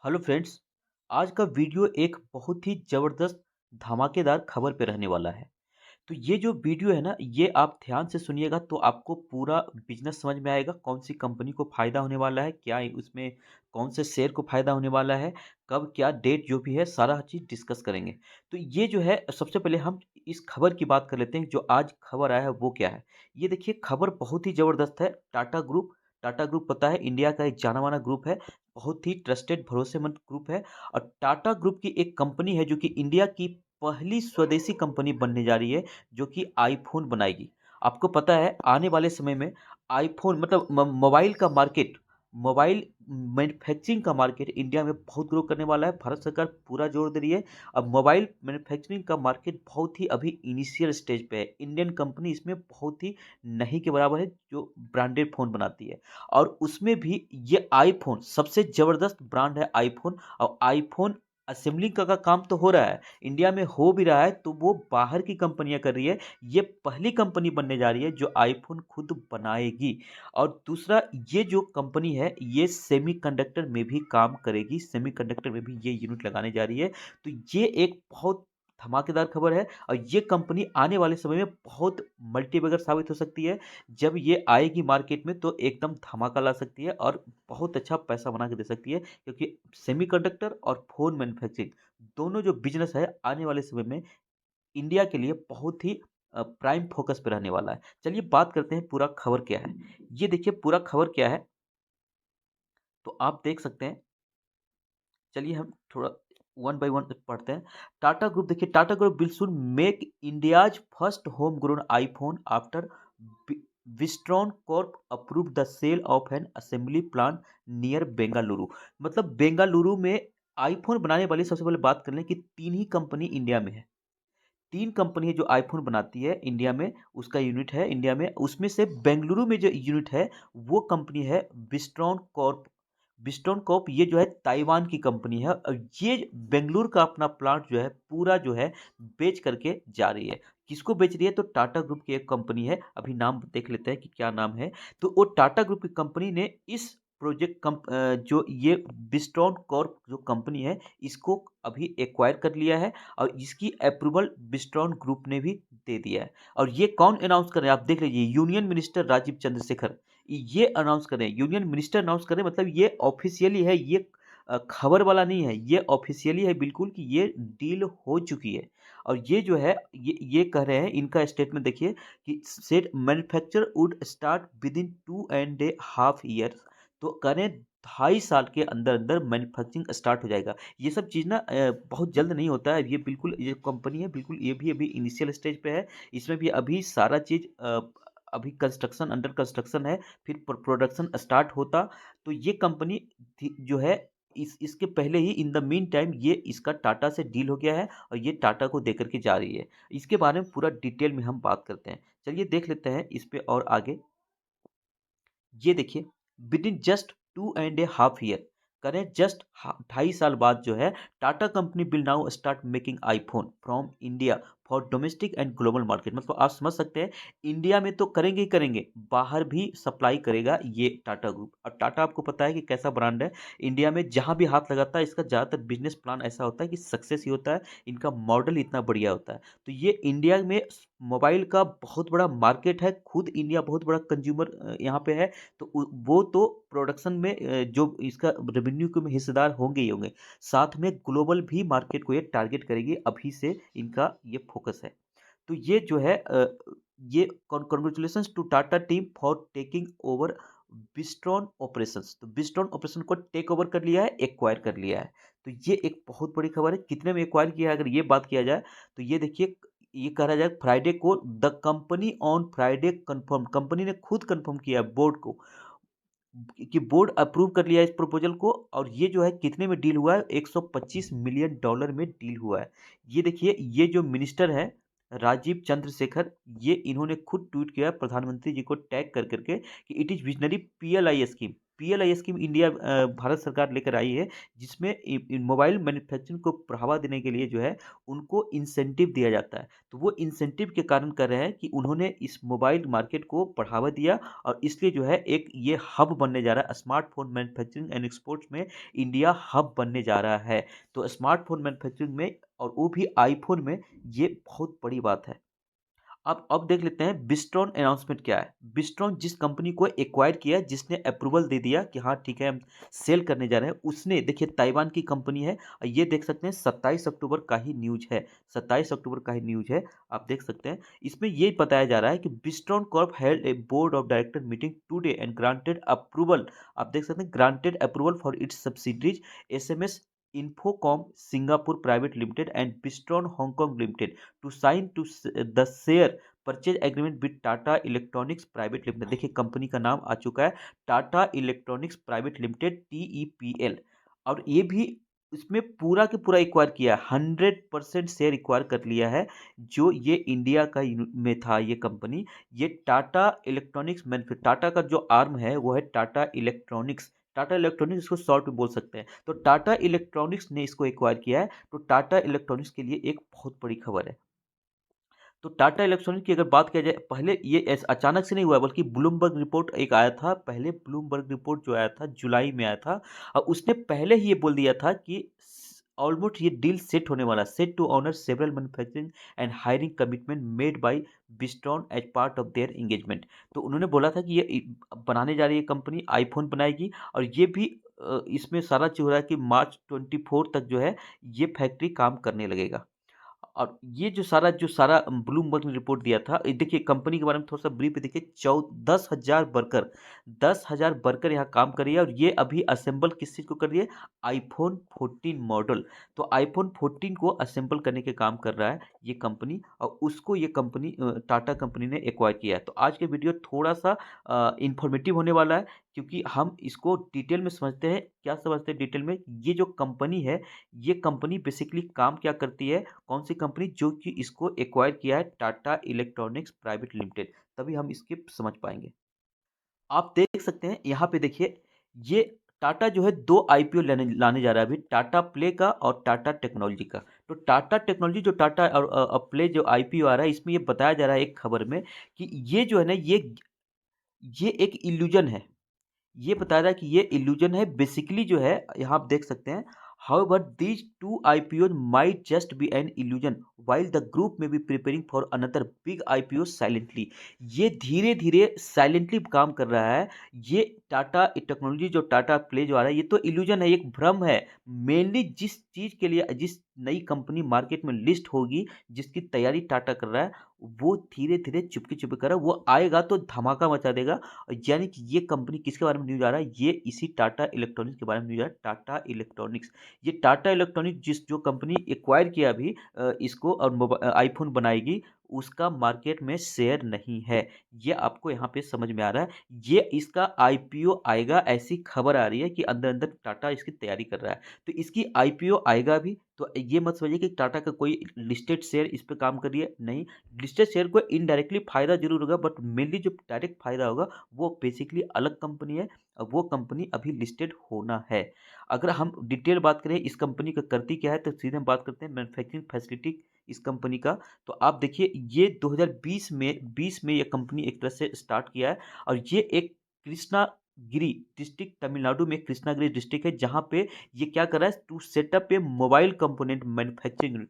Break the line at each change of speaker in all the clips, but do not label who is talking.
Hello friends. आज का video एक बहुत ही ज़बरदस्त धमाकेदार खबर पे रहने वाला है। तो ये जो वीडियो है ना, ये आप ध्यान से सुनिएगा तो आपको पूरा बिजनेस समझ में आएगा। कौन सी कंपनी को फ़ायदा होने वाला है, क्या उसमें कौन से शेयर को फ़ायदा होने वाला है, कब क्या डेट जो भी है सारा चीज़ डिस्कस करेंगे। तो ये जो है सबसे पहले हम इस खबर की बात कर लेते हैं। जो आज खबर आया है वो क्या है। ये देखिए खबर बहुत ही ज़बरदस्त है। टाटा ग्रुप पता है इंडिया का एक जाना माना ग्रुप है। बहुत ही ट्रस्टेड भरोसेमंद ग्रुप है। और टाटा ग्रुप की एक कंपनी है जो कि इंडिया की पहली स्वदेशी कंपनी बनने जा रही है, जो कि आईफ़ोन बनाएगी। आपको पता है आने वाले समय में आईफ़ोन मतलब म मोबाइल मैन्युफैक्चरिंग का मार्केट इंडिया में बहुत ग्रो करने वाला है। भारत सरकार पूरा जोर दे रही है। अब मोबाइल मैन्युफैक्चरिंग का मार्केट बहुत ही अभी इनिशियल स्टेज पे है। इंडियन कंपनी इसमें बहुत ही नहीं के बराबर है, जो ब्रांडेड फ़ोन बनाती है। और उसमें भी ये आईफ़ोन सबसे ज़बरदस्त ब्रांड है आईफ़ोन। और आईफ़ोन असेंबलिंग का काम तो हो रहा है, इंडिया में हो भी रहा है, तो वो बाहर की कंपनियाँ कर रही है। ये पहली कंपनी बनने जा रही है जो आईफ़ोन खुद बनाएगी। और दूसरा, ये जो कंपनी है ये सेमीकंडक्टर में भी काम करेगी, सेमीकंडक्टर में भी ये यूनिट लगाने जा रही है। तो ये एक बहुत धमाकेदार खबर है। और ये कंपनी आने वाले समय में बहुत मल्टीबैगर साबित हो सकती है। जब ये आएगी मार्केट में तो एकदम धमाका ला सकती है और बहुत अच्छा पैसा बना के दे सकती है, क्योंकि सेमीकंडक्टर और फ़ोन मैन्युफैक्चरिंग दोनों जो बिज़नेस है आने वाले समय में इंडिया के लिए बहुत ही प्राइम फ़ोकस पे रहने वाला है। चलिए बात करते हैं पूरा खबर क्या है। ये देखिए पूरा खबर क्या है, तो आप देख सकते हैं। चलिए हम थोड़ा वन बाय वन पढ़ते हैं। टाटा ग्रुप देखिए, Tata group will soon make India's first home grown iPhone after Wistron corp approved the sale of an assembly plant near Bengaluru. मतलब बेंगलुरु में आईफ़ोन बनाने वाली सबसे पहले बात कर लें कि 3 ही कंपनी इंडिया में है। 3 कंपनी है जो आईफ़ोन बनाती है इंडिया में, उसका यूनिट है इंडिया में। उसमें से बेंगलुरु में जो यूनिट है, वो कंपनी है विस्ट्रॉन कॉर्प। विस्ट्रॉन कॉर्प ये जो है ताइवान की कंपनी है और ये बेंगलुरु का अपना प्लांट जो है पूरा जो है बेच करके जा रही है। किसको बेच रही है? तो टाटा ग्रुप की एक कंपनी है, अभी नाम देख लेते हैं कि क्या नाम है। तो वो टाटा ग्रुप की कंपनी ने इस जो ये विस्ट्रॉन कॉर्प जो कंपनी है, इसको अभी एक्वायर कर लिया है। और इसकी अप्रूवल विस्ट्रॉन ग्रुप ने भी दे दिया है। और ये कौन अनाउंस कर रहे हैं आप देख लीजिए, यूनियन मिनिस्टर राजीव चंद्रशेखर ये अनाउंस कर रहे हैं। यूनियन मिनिस्टर अनाउंस कर रहे हैं, मतलब ये ऑफिशियली है, ये खबर वाला नहीं है, ये ऑफिशियली है बिल्कुल कि ये डील हो चुकी है। और ये जो है ये कह रहे हैं, इनका स्टेटमेंट देखिए कि said manufacture would start with in 2.5 years. तो कह रहे हैं 2.5 साल के अंदर अंदर मैन्युफैक्चरिंग स्टार्ट हो जाएगा। ये सब चीज़ ना बहुत जल्द नहीं होता है। ये बिल्कुल ये कंपनी है, बिल्कुल ये भी अभी इनिशियल स्टेज पे है। इसमें भी अभी सारा चीज़ अभी कंस्ट्रक्शन अंडर कंस्ट्रक्शन है, फिर प्रोडक्शन स्टार्ट होता। तो ये कंपनी जो है इसके पहले ही इन द मीन टाइम ये इसका टाटा से डील हो गया है और ये टाटा को दे करके जा रही है। इसके बारे में पूरा डिटेल में हम बात करते हैं। चलिए देख लेते हैं इस पे और आगे। ये देखिए, विदिन जस्ट 2.5 ईयर, करें जस्ट 2.5 साल बाद जो है Tata company will now start making iPhone from India for domestic and global market. मतलब आप समझ सकते हैं, इंडिया में तो करेंगे ही करेंगे, बाहर भी सप्लाई करेगा ये टाटा ग्रुप। और टाटा आपको पता है कि कैसा ब्रांड है, इंडिया में जहां भी हाथ लगाता है इसका ज़्यादातर बिजनेस प्लान ऐसा होता है कि सक्सेस ही होता है। इनका मॉडल इतना बढ़िया होता है। तो ये इंडिया में मोबाइल का बहुत बड़ा मार्केट है, खुद इंडिया बहुत बड़ा कंज्यूमर यहाँ पे है। तो वो तो प्रोडक्शन में जो इसका रेवेन्यू के में हिस्सेदार होंगे ही होंगे, साथ में ग्लोबल भी मार्केट को ये टारगेट करेगी। अभी से इनका ये फोकस है। तो ये जो है ये congratulations to Tata team for taking over Wistron operations. तो बिस्ट्रॉन ऑपरेशन को टेक ओवर कर लिया है, एक्वायर कर लिया है। तो ये एक बहुत बड़ी खबर है। कितने में एक्वायर किया है अगर ये बात किया जाए, तो ये देखिए, ये कहा जाए फ्राइडे को the company on Friday confirm, company ने खुद कंफर्म किया बोर्ड को कि बोर्ड अप्रूव कर लिया है इस प्रपोजल को। और ये जो है कितने में डील हुआ है, 125 मिलियन डॉलर में डील हुआ है। ये देखिए, ये जो मिनिस्टर है राजीव चंद्रशेखर, ये इन्होंने खुद ट्वीट किया है प्रधानमंत्री जी को टैग कर करके कि it is visionary PLI scheme. PLI scheme India Bharat सरकार लेकर आई है, जिसमें मोबाइल मैन्युफैक्चरिंग को बढ़ावा देने के लिए जो है उनको इंसेंटिव दिया जाता है। तो वो इंसेंटिव के कारण कर रहे हैं कि उन्होंने इस मोबाइल मार्केट को बढ़ावा दिया और इसलिए जो है एक ये हब बनने जा रहा है स्मार्टफोन मैन्युफैक्चरिंग एंड एक्सपोर्ट्स में। इंडिया हब बनने जा रहा है। तो स्मार्टफोन मैन्युफैक्चरिंग में और वो भी आईफोन में, ये बहुत बड़ी बात है। अब देख लेते हैं बिस्ट्रॉन अनाउंसमेंट क्या है। बिस्ट्रॉन जिस कंपनी को एक्वायर किया, जिसने अप्रूवल दे दिया कि हाँ ठीक है हम सेल करने जा रहे हैं, उसने देखिए ताइवान की कंपनी है। ये देख सकते हैं 27 अक्टूबर का ही न्यूज है। 27 अक्टूबर का ही न्यूज है, आप देख सकते हैं। इसमें ये बताया जा रहा है कि Wistron corp held a board of director meeting today and granted approval. आप देख सकते हैं granted approval for its subsidiaries SMS Infocomm Singapore private limited and Wistron Hong Kong limited to sign to the share purchase agreement with Tata electronics private limited. देखिए company का नाम आ चुका है Tata electronics private limited TEPL। और ये भी इसमें पूरा के पूरा एक्वायर किया है, 100% शेयर एक्वायर कर लिया है। जो ये इंडिया का में था ये कंपनी, ये टाटा इलेक्ट्रॉनिक्स मैन्युफैक्चर, टाटा का जो आर्म है वो है टाटा इलेक्ट्रॉनिक्स। टाटा इलेक्ट्रॉनिक्स इसको शॉर्ट में बोल सकते हैं। तो टाटा इलेक्ट्रॉनिक्स ने इसको एक्वायर किया है। तो टाटा इलेक्ट्रॉनिक्स के लिए एक बहुत बड़ी खबर है। तो टाटा इलेक्ट्रॉनिक की अगर बात किया जाए, पहले ये अचानक से नहीं हुआ, बल्कि ब्लूमबर्ग रिपोर्ट एक आया था पहले। ब्लूमबर्ग रिपोर्ट जो आया था जुलाई में आया था, और उसने पहले ही ये बोल दिया था कि ऑलमोस्ट ये डील सेट होने वाला, set to honour several manufacturing and hiring commitment made by Wistron as part of their engagement. तो उन्होंने बोला था कि ये बनाने जा रही है कंपनी, आईफोन बनाएगी। और ये भी इसमें सारा चीज हो रहा है कि मार्च 24 तक जो है ये फैक्ट्री काम करने लगेगा। और ये जो सारा ब्लूमबर्ग ने रिपोर्ट दिया था, ये देखिए कंपनी के बारे में थोड़ा सा ब्रीफ देखिए। 10,000 वर्कर यहाँ काम कर रही है। और ये अभी असेंबल किस चीज़ को कर रही है? IPhone 14 model. तो आईफोन 14 को असेंबल करने के काम कर रहा है ये कंपनी, और उसको ये कंपनी टाटा कंपनी ने एक्वायर किया है। तो आज के वीडियो थोड़ा सा इंफॉर्मेटिव होने वाला है, क्योंकि हम इसको डिटेल में समझते हैं। क्या समझते हैं डिटेल में? ये जो कंपनी है, ये कंपनी बेसिकली काम क्या करती है, कौन सी कंपनी जो कि इसको एक्वायर किया है टाटा इलेक्ट्रॉनिक्स प्राइवेट लिमिटेड, तभी हम इसके समझ पाएंगे। आप देख सकते हैं यहाँ पे देखिए, ये टाटा जो है दो आईपीओ लाने जा रहा है अभी, टाटा प्ले का और टाटा टेक्नोलॉजी का। तो टाटा टेक्नोलॉजी जो टाटा और प्ले जो आईपीओ आ रहा है, इसमें ये बताया जा रहा है एक खबर में कि ये जो है ना, ये एक इल्यूजन है। ये बताया रहा है कि ये इल्यूजन है बेसिकली जो है, यहाँ आप देख सकते हैं। However, these two IPOs might just be an illusion, while the group may be preparing for another big IPO silently। ये धीरे धीरे साइलेंटली काम कर रहा है। ये टाटा टेक्नोलॉजी जो टाटा प्ले जो आ रहा है, ये तो इल्यूजन है, एक भ्रम है। मेनली जिस चीज के लिए, जिस नई कंपनी मार्केट में लिस्ट होगी, जिसकी तैयारी टाटा कर रहा है, वो धीरे धीरे चुपके चुपके कर रहा है। वो आएगा तो धमाका मचा देगा। यानी कि ये कंपनी किसके बारे में न्यूज आ रहा है? ये इसी टाटा इलेक्ट्रॉनिक्स के बारे में न्यूज आ रहा है, टाटा इलेक्ट्रॉनिक्स। ये टाटा इलेक्ट्रॉनिक जो कंपनी एक्वायर किया अभी इसको, और आईफोन बनाएगी, उसका मार्केट में शेयर नहीं है। ये आपको यहाँ पे समझ में आ रहा है। ये इसका आईपीओ आएगा, ऐसी खबर आ रही है कि अंदर अंदर टाटा इसकी तैयारी कर रहा है। तो इसकी आईपीओ आएगा भी। तो ये मत समझिए कि टाटा का कोई लिस्टेड शेयर इस पे काम कर रही है, नहीं। लिस्टेड शेयर को इनडायरेक्टली फायदा जरूर होगा, बट मेनली जो डायरेक्ट फायदा होगा वो बेसिकली अलग कंपनी है, और वो कंपनी अभी लिस्टेड होना है। अगर हम डिटेल बात करें इस कंपनी का करती क्या है, तो सीधे हम बात करते हैं मैन्युफैक्चरिंग फैसिलिटी इस कंपनी का। तो आप देखिए, ये 2020 में ये कंपनी एक तरह से स्टार्ट किया है। और ये एक कृष्णागिरी डिस्ट्रिक्ट, तमिलनाडु में कृष्णागिरी डिस्ट्रिक्ट है, जहाँ पे ये क्या कर रहा है, to setup a mobile component manufacturing.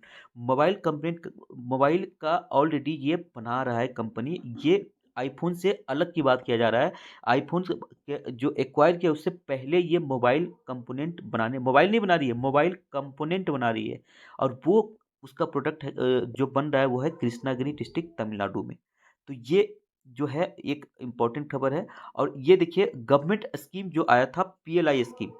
Mobile का ऑलरेडी ये बना रहा है कंपनी। ये आईफोन से अलग की बात किया जा रहा है। आईफोन जो एक्वायर किया उससे पहले ये मोबाइल नहीं बना रही है, मोबाइल कंपोनेंट बना रही है। और वो उसका प्रोडक्ट है जो बन रहा है, वो है कृष्णागिरी डिस्ट्रिक्ट तमिलनाडु में। तो ये जो है एक इम्पोर्टेंट खबर है। और ये देखिए गवर्नमेंट स्कीम जो आया था, पीएलआई स्कीम,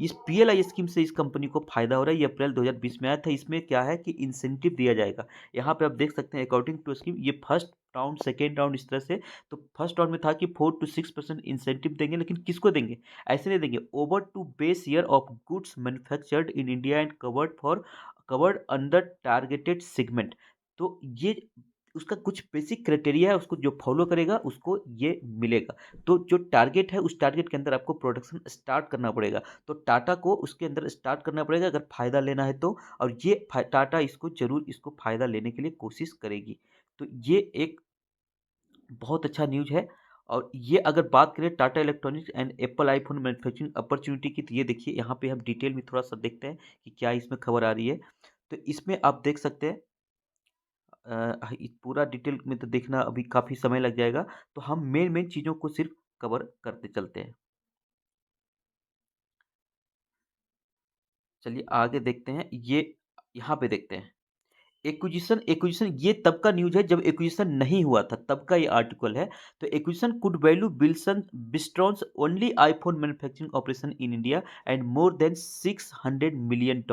इस पीएलआई स्कीम से इस कंपनी को फायदा हो रहा है। ये अप्रैल 2020 में आया था। इसमें क्या है कि इंसेंटिव दिया जाएगा। यहाँ पे आप देख सकते हैं अकॉर्डिंग टू स्कीम, ये फर्स्ट राउंड, सेकेंड राउंड, इस तरह से। तो फर्स्ट राउंड में था कि 4 to 6% इंसेंटिव देंगे, लेकिन किसको देंगे? ऐसे नहीं देंगे। Over to base year of goods manufactured in India and covered under targeted segment. तो ये उसका कुछ बेसिक क्राइटेरिया है, उसको जो फॉलो करेगा उसको ये मिलेगा। तो जो टारगेट है उस टारगेट के अंदर आपको प्रोडक्शन स्टार्ट करना पड़ेगा। तो टाटा को उसके अंदर स्टार्ट करना पड़ेगा अगर फ़ायदा लेना है तो, और ये टाटा इसको ज़रूर इसको फ़ायदा लेने के लिए कोशिश करेगी। तो ये एक बहुत अच्छा न्यूज़ है। और ये अगर बात करें Tata electronics and Apple iPhone manufacturing opportunity की, तो ये देखिए यहाँ पे हम डिटेल में थोड़ा सा देखते हैं कि क्या इसमें खबर आ रही है। तो इसमें आप देख सकते हैं, पूरा डिटेल में तो देखना अभी काफ़ी समय लग जाएगा, तो हम मेन मेन चीज़ों को सिर्फ कवर करते चलते हैं। चलिए आगे देखते हैं, ये यहाँ पे देखते हैं। एक्विजिशन एक्विजिशन ये तब का न्यूज़ है जब एक्विजिशन नहीं हुआ था, तब का ये आर्टिकल है। तो acquisition could value Wilson Wistron's only iPhone manufacturing operation in India and more than $600 million.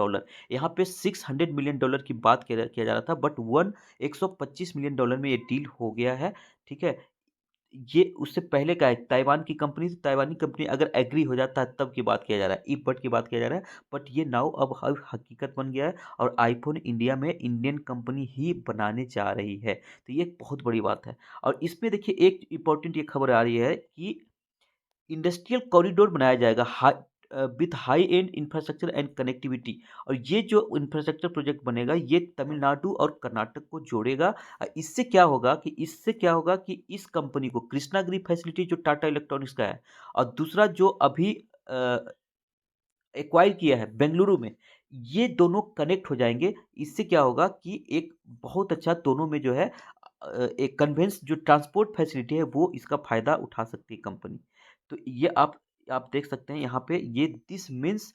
यहाँ पे $600 मिलियन की बात किया जा रहा था, बट वन $125 मिलियन में ये डील हो गया है। ठीक है, ये उससे पहले का है, ताइवान की कंपनी से, ताइवानी कंपनी अगर एग्री हो जाता है तब की बात किया जा रहा है, इफ बट की बात किया जा रहा है। बट ये नाउ अब हकीकत बन गया है, और आईफोन इंडिया में इंडियन कंपनी ही बनाने जा रही है। तो ये एक बहुत बड़ी बात है। और इसमें देखिए एक इंपॉर्टेंट ये खबर आ रही है कि इंडस्ट्रियल कॉरिडोर बनाया जाएगा with high and infrastructure and connectivity. और ये जो इंफ्रास्ट्रक्चर प्रोजेक्ट बनेगा ये तमिलनाडु और कर्नाटक को जोड़ेगा। इससे क्या होगा कि इस कंपनी को कृष्णागिरी फैसिलिटी जो टाटा इलेक्ट्रॉनिक्स का है, और दूसरा जो अभी एक्वायर किया है बेंगलुरु में, ये दोनों कनेक्ट हो जाएंगे। इससे क्या होगा कि एक बहुत अच्छा दोनों में जो है एक कन्वेंस जो ट्रांसपोर्ट फैसिलिटी है वो इसका फायदा उठा सकती है कंपनी। तो ये आप देख सकते हैं यहाँ पे, ये this means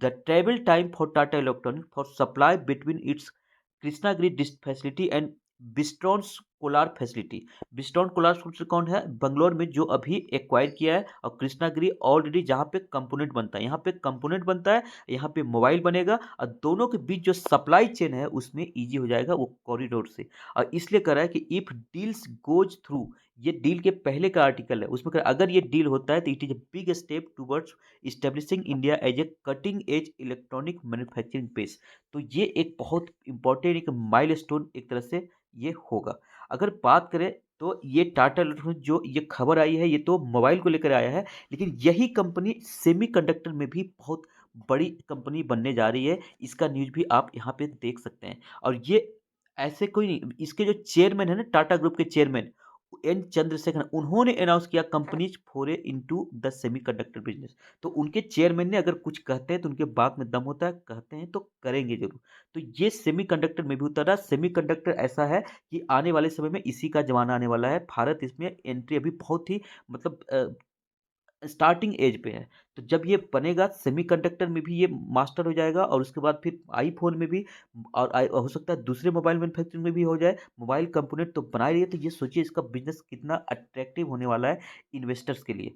the travel time for Tata electronic for supply between its Krishnagiri dist facility and Wistron's Kolar facility. Wistron Kolar facility कौन है? बंगलोर में जो अभी एक्वायर किया है, और कृष्णागिरी ऑलरेडी जहाँ पे कंपोनेंट बनता है, यहाँ पे कंपोनेंट बनता है, यहाँ पे मोबाइल बनेगा, और दोनों के बीच जो सप्लाई चेन है उसमें इजी हो जाएगा वो कॉरिडोर से। और इसलिए कह रहा है कि इफ डील्स गोज थ्रू, ये डील के पहले का आर्टिकल है, उसमें अगर ये डील होता है तो it is a big step towards establishing India as a cutting edge electronic manufacturing base. तो ये एक बहुत इंपॉर्टेंट एक माइलस्टोन एक तरह से ये होगा। अगर बात करें तो ये टाटा इलेक्ट्रॉनिक्स जो ये खबर आई है ये तो मोबाइल को लेकर आया है, लेकिन यही कंपनी सेमीकंडक्टर में भी बहुत बड़ी कंपनी बनने जा रही है। इसका न्यूज़ भी आप यहाँ पे देख सकते हैं। और ये ऐसे कोई नहीं, इसके जो चेयरमैन है ना, टाटा ग्रुप के चेयरमैन एन चंद्रशेखर, उन्होंने अनाउंस किया कंपनीज फोरे इनटू द सेमीकंडक्टर बिजनेस। तो उनके चेयरमैन ने अगर कुछ कहते हैं तो उनके बात में दम होता है, कहते हैं तो करेंगे जरूर। तो ये सेमीकंडक्टर में भी उतरा। सेमीकंडक्टर ऐसा है कि आने वाले समय में इसी का जमाना आने वाला है। भारत इसमें एंट्री अभी बहुत ही मतलब स्टार्टिंग एज पे है। तो जब ये बनेगा सेमीकंडक्टर में भी ये मास्टर हो जाएगा, और उसके बाद फिर आईफोन में भी, और हो सकता है दूसरे मोबाइल मैन्युफैक्चरिंग में भी हो जाए। मोबाइल कंपोनेंट तो बना ही रही है, तो ये सोचिए इसका बिजनेस कितना अट्रैक्टिव होने वाला है इन्वेस्टर्स के लिए।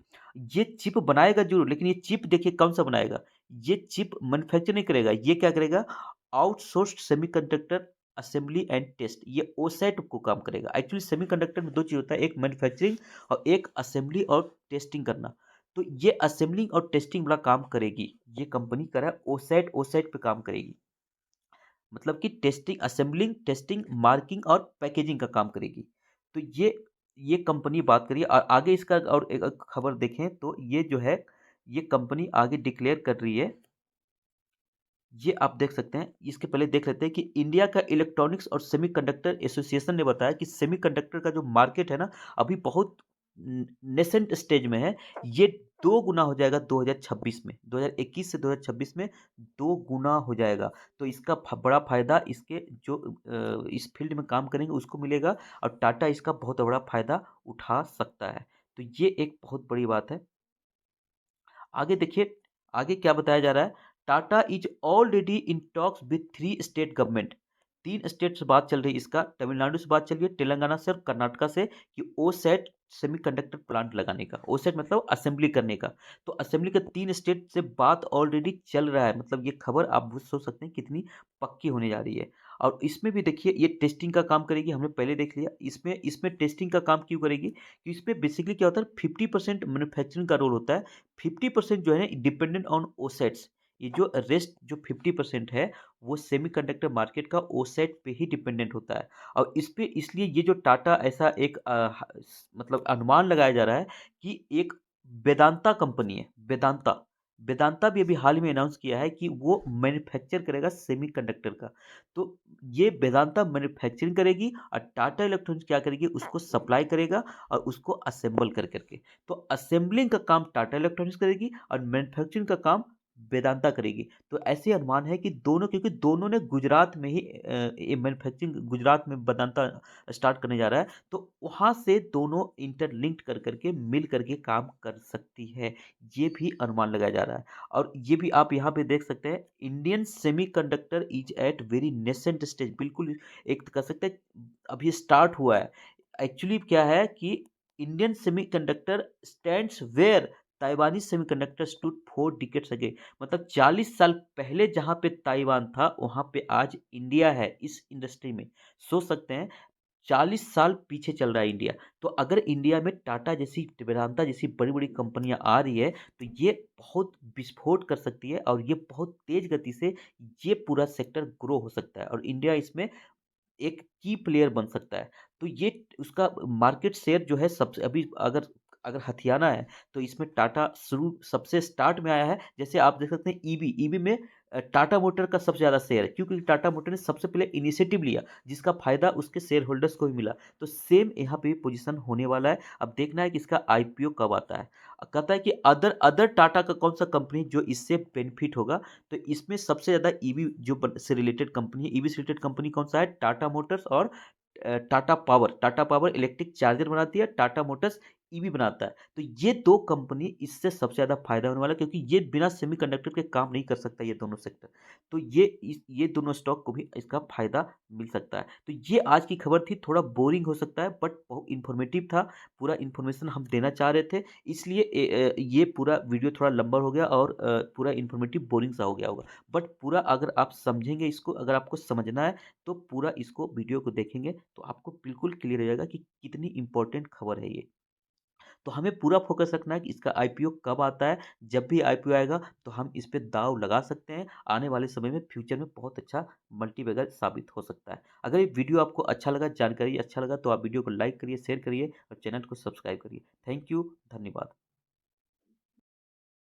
ये चिप बनाएगा जरूर, लेकिन ये चिप देखिए कौन सा बनाएगा। ये चिप मैन्युफैक्चर नहीं करेगा, ये क्या करेगा, outsourced semiconductor assembly and test, ये ओसैट को काम करेगा। एक्चुअली सेमीकंडक्टर में दो चीज होता है, एक मैन्युफैक्चरिंग और एक असेंबली और टेस्टिंग करना। तो ये असेंबलिंग और टेस्टिंग वाला काम करेगी। ये कंपनी कर रहा है ओसैट, ओसैट पे काम करेगी, मतलब कि टेस्टिंग, असेंबलिंग, टेस्टिंग, मार्किंग और पैकेजिंग का काम करेगी। तो ये कंपनी बात करिए, और आगे इसका और एक खबर देखें तो ये जो है, ये कंपनी आगे डिक्लेयर कर रही है। ये आप देख सकते हैं। इसके पहले देख लेते हैं कि इंडिया का इलेक्ट्रॉनिक्स और सेमीकंडक्टर एसोसिएशन ने बताया कि सेमीकंडक्टर का जो मार्केट है ना, अभी बहुत नेसेंट स्टेज में है। ये 2 गुना हो जाएगा 2026 में, 2021 से 2026 में 2 गुना हो जाएगा। तो इसका बड़ा फायदा इसके जो इस फील्ड में काम करेंगे उसको मिलेगा, और टाटा इसका बहुत बड़ा फायदा उठा सकता है। तो ये एक बहुत बड़ी बात है। आगे देखिए, आगे क्या बताया जा रहा है। Tata is already in talks with 3 state government. 3 state से बात चल रही है इसका, तमिलनाडु से बात चल रही है, तेलंगाना से और कर्नाटका से, कि ओसेट सेमीकंडक्टर प्लांट लगाने का। ओसेट मतलब असेंबली करने का। तो असेंबली का 3 स्टेट से बात ऑलरेडी चल रहा है, मतलब ये खबर आप सोच सकते हैं कितनी पक्की होने जा रही है। और इसमें भी देखिए ये टेस्टिंग का काम करेगी, हमने पहले देख लिया। इसमें इसमें टेस्टिंग का काम क्यों करेगी, कि इसमें बेसिकली क्या होता है, 50% मैन्युफैक्चरिंग का रोल होता है, 50% जो है ना डिपेंडेंट ऑन ओसेट्स। ये जो रेस्ट जो 50% है, वो सेमीकंडक्टर मार्केट का ओसैट पे ही डिपेंडेंट होता है। और इस पे इसलिए ये जो टाटा ऐसा एक मतलब अनुमान लगाया जा रहा है कि एक वेदांता कंपनी है, वेदांता। वेदांता भी अभी हाल ही में अनाउंस किया है कि वो मैन्युफैक्चर करेगा सेमीकंडक्टर का। तो ये वेदांता मैन्युफैक्चरिंग करेगी और टाटा इलेक्ट्रॉनिक्स क्या करेगी, उसको सप्लाई करेगा और उसको असेंबल कर करके। तो असेंबलिंग का काम टाटा इलेक्ट्रॉनिक्स करेगी और मैन्युफैक्चरिंग का काम वेदांता करेगी। तो ऐसे अनुमान है कि दोनों, क्योंकि दोनों ने गुजरात में ही ये मैन्युफैक्चरिंग गुजरात में वेदांता स्टार्ट करने जा रहा है, तो वहाँ से दोनों इंटरलिंक्ड कर करके मिल करके काम कर सकती है। ये भी अनुमान लगाया जा रहा है। और ये भी आप यहाँ पे देख सकते हैं, Indian semiconductor is at very nascent stage, बिल्कुल एक कह सकते हैं अभी स्टार्ट हुआ है। एक्चुअली क्या है कि Indian semiconductor stands where Taiwanese semiconductor stood 4 decades ago. मतलब 40 साल पहले जहां पे ताइवान था, वहां पे आज इंडिया है इस इंडस्ट्री में। सोच सकते हैं, 40 साल पीछे चल रहा है इंडिया। तो अगर इंडिया में टाटा जैसी, वेदांता जैसी बड़ी बड़ी कंपनियां आ रही है, तो ये बहुत विस्फोट कर सकती है और ये बहुत तेज गति से ये पूरा सेक्टर ग्रो हो सकता है और इंडिया इसमें एक की प्लेयर बन सकता है। तो ये उसका मार्केट शेयर जो है सबसे अभी, अगर अगर हथियाना है, तो इसमें टाटा शुरू सबसे स्टार्ट में आया है। जैसे आप देख सकते हैं ईवी, ईवी में टाटा मोटर का सबसे ज़्यादा शेयर है, क्योंकि टाटा मोटर ने सबसे पहले इनिशिएटिव लिया, जिसका फायदा उसके शेयर होल्डर्स को भी मिला। तो सेम यहाँ पे भी पोजीशन होने वाला है। अब देखना है कि इसका आईपीओ कब आता है। कहता है कि अदर अदर टाटा का कौन सा कंपनी जो इससे बेनिफिट होगा। तो इसमें सबसे ज़्यादा ईवी जो से रिलेटेड कंपनी है, ईवी से रिलेटेड कंपनी कौन सा है, टाटा मोटर्स और Tata power. Tata power electric charger बनाती है, टाटा मोटर्स ईवी बनाता है। तो ये दो कंपनी, इससे सबसे ज़्यादा फायदा होने वाला है, क्योंकि ये बिना सेमीकंडक्टर के काम नहीं कर सकता ये दोनों सेक्टर। तो ये दोनों स्टॉक को भी इसका फायदा मिल सकता है। तो ये आज की खबर थी, थोड़ा बोरिंग हो सकता है बट बहुत इंफॉर्मेटिव था। पूरा इन्फॉर्मेशन हम देना चाह रहे थे, इसलिए ये पूरा वीडियो थोड़ा लंबा हो गया और पूरा इन्फॉर्मेटिव बोरिंग सा हो गया होगा। बट पूरा अगर आप समझेंगे इसको, अगर आपको समझना है, तो पूरा इसको वीडियो को देखेंगे तो आपको बिल्कुल क्लियर हो जाएगा कि कितनी इंपॉर्टेंट खबर है ये। तो हमें पूरा फोकस रखना है कि इसका आईपीओ कब आता है। जब भी आईपीओ आएगा तो हम इस पे दांव लगा सकते हैं। आने वाले समय में फ्यूचर में बहुत अच्छा मल्टीबैगर साबित हो सकता है। अगर ये वीडियो आपको अच्छा लगा, जानकारी अच्छा लगा, तो आप वीडियो को लाइक करिए, शेयर करिए और चैनल को सब्सक्राइब करिए। थैंक यू, धन्यवाद।